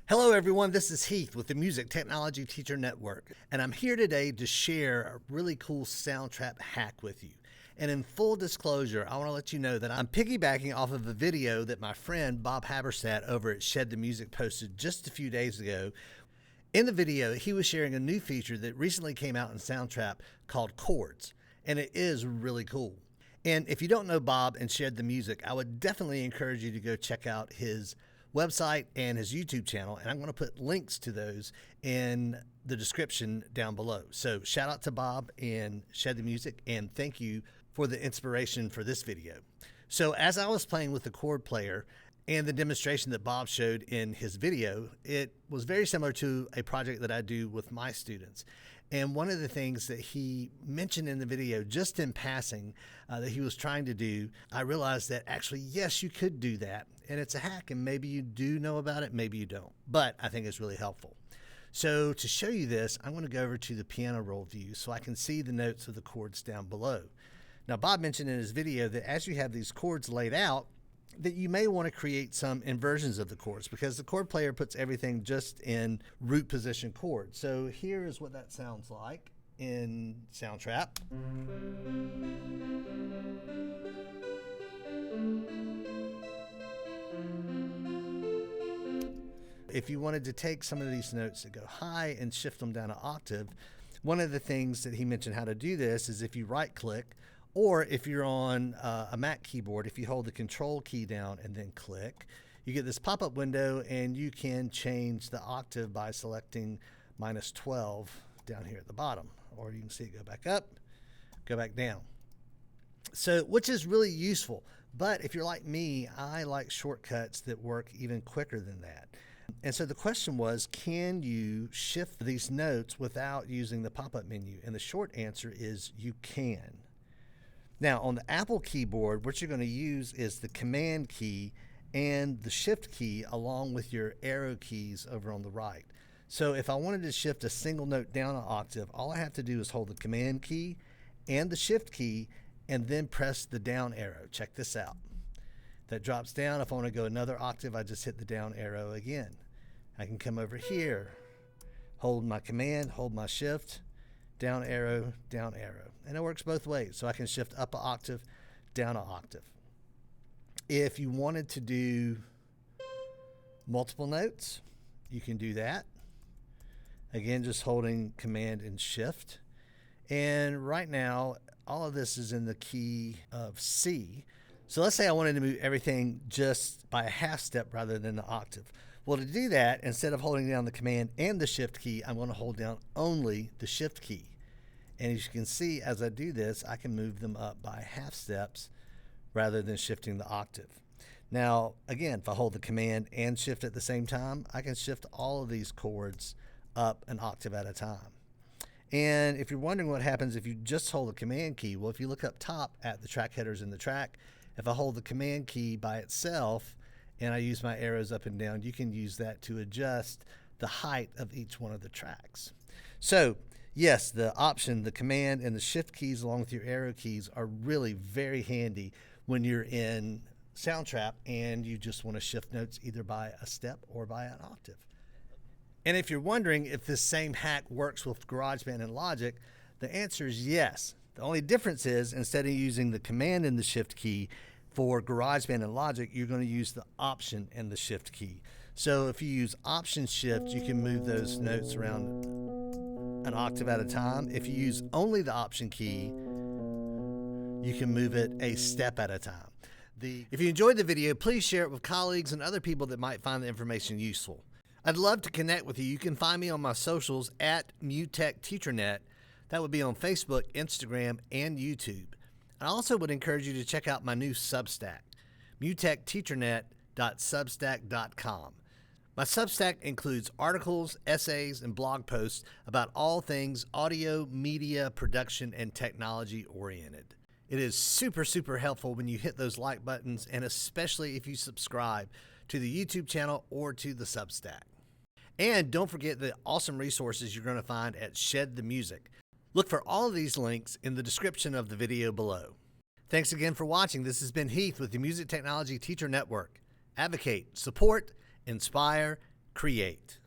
Hello everyone, this is Heath with the Music Technology Teacher Network, and I'm here today to share a really cool Soundtrap hack with you. And in full disclosure, I want to let you know that I'm piggybacking off of a video that my friend Bob Habersat over at Shed the Music posted just a few days ago. In the video, he was sharing a new feature that recently came out in Soundtrap called Chords, and it is really cool. And if you don't know Bob and Shed the Music, I would definitely encourage you to go check out his website and his YouTube channel, and I'm going to put links to those in the description down below. So shout out to Bob and Shed the Music, and thank you for the inspiration for this video. So as I was playing with the chord player and the demonstration that Bob showed in his video, it was very similar to a project that I do with my students. And one of the things that he mentioned in the video, just in passing, that he was trying to do, I realized that actually, yes, you could do that. And it's a hack, and maybe you do know about it, maybe you don't. But I think it's really helpful. So to show you this, I'm going to go over to the piano roll view so I can see the notes of the chords down below. Now, Bob mentioned in his video that as you have these chords laid out, that you may want to create some inversions of the chords because the chord player puts everything just in root position chords. So here is what that sounds like in Soundtrap. If you wanted to take some of these notes that go high and shift them down an octave, one of the things that he mentioned how to do this is if you right click, or if you're on a Mac keyboard, if you hold the control key down and then click, you get this pop-up window and you can change the octave by selecting -12 down here at the bottom. Or you can see it go back up, go back down. So, which is really useful. But if you're like me, I like shortcuts that work even quicker than that. And so the question was, can you shift these notes without using the pop-up menu? And the short answer is you can. Now, on the Apple keyboard, what you're going to use is the Command key and the Shift key along with your arrow keys over on the right. So if I wanted to shift a single note down an octave, all I have to do is hold the Command key and the Shift key and then press the down arrow. Check this out. That drops down. If I want to go another octave, I just hit the down arrow again. I can come over here, hold my Command, hold my Shift, down arrow, and it works both ways. So I can shift up an octave, down an octave. If you wanted to do multiple notes, you can do that. Again, just holding Command and Shift. And right now, all of this is in the key of C. So let's say I wanted to move everything just by a half step rather than the octave. Well, to do that, instead of holding down the Command and the Shift key, I'm going to hold down only the Shift key. And as you can see, as I do this, I can move them up by half steps rather than shifting the octave. Now, again, if I hold the Command and Shift at the same time, I can shift all of these chords up an octave at a time. And if you're wondering what happens if you just hold the Command key, well, if you look up top at the track headers in the track, if I hold the Command key by itself and I use my arrows up and down, you can use that to adjust the height of each one of the tracks. So, yes, the option, the Command and the Shift keys along with your arrow keys are really very handy when you're in Soundtrap and you just want to shift notes either by a step or by an octave. And if you're wondering if this same hack works with GarageBand and Logic, the answer is yes. The only difference is instead of using the Command and the Shift key for GarageBand and Logic, you're going to use the Option and the Shift key. So if you use Option Shift, you can move those notes around an octave at a time. If you use only the Option key, you can move it a step at a time. If you enjoyed the video, please share it with colleagues and other people that might find the information useful. I'd love to connect with you. You can find me on my socials at MuTechTeacherNet. That would be on Facebook, Instagram, and YouTube. I also would encourage you to check out my new Substack, MuTechTeacherNet.substack.com. My Substack includes articles, essays, and blog posts about all things audio, media, production, and technology oriented. It is super, super helpful when you hit those like buttons, and especially if you subscribe to the YouTube channel or to the Substack. And don't forget the awesome resources you're going to find at Shed the Music. Look for all of these links in the description of the video below. Thanks again for watching. This has been Heath with the Music Technology Teacher Network. Advocate, support, inspire, create.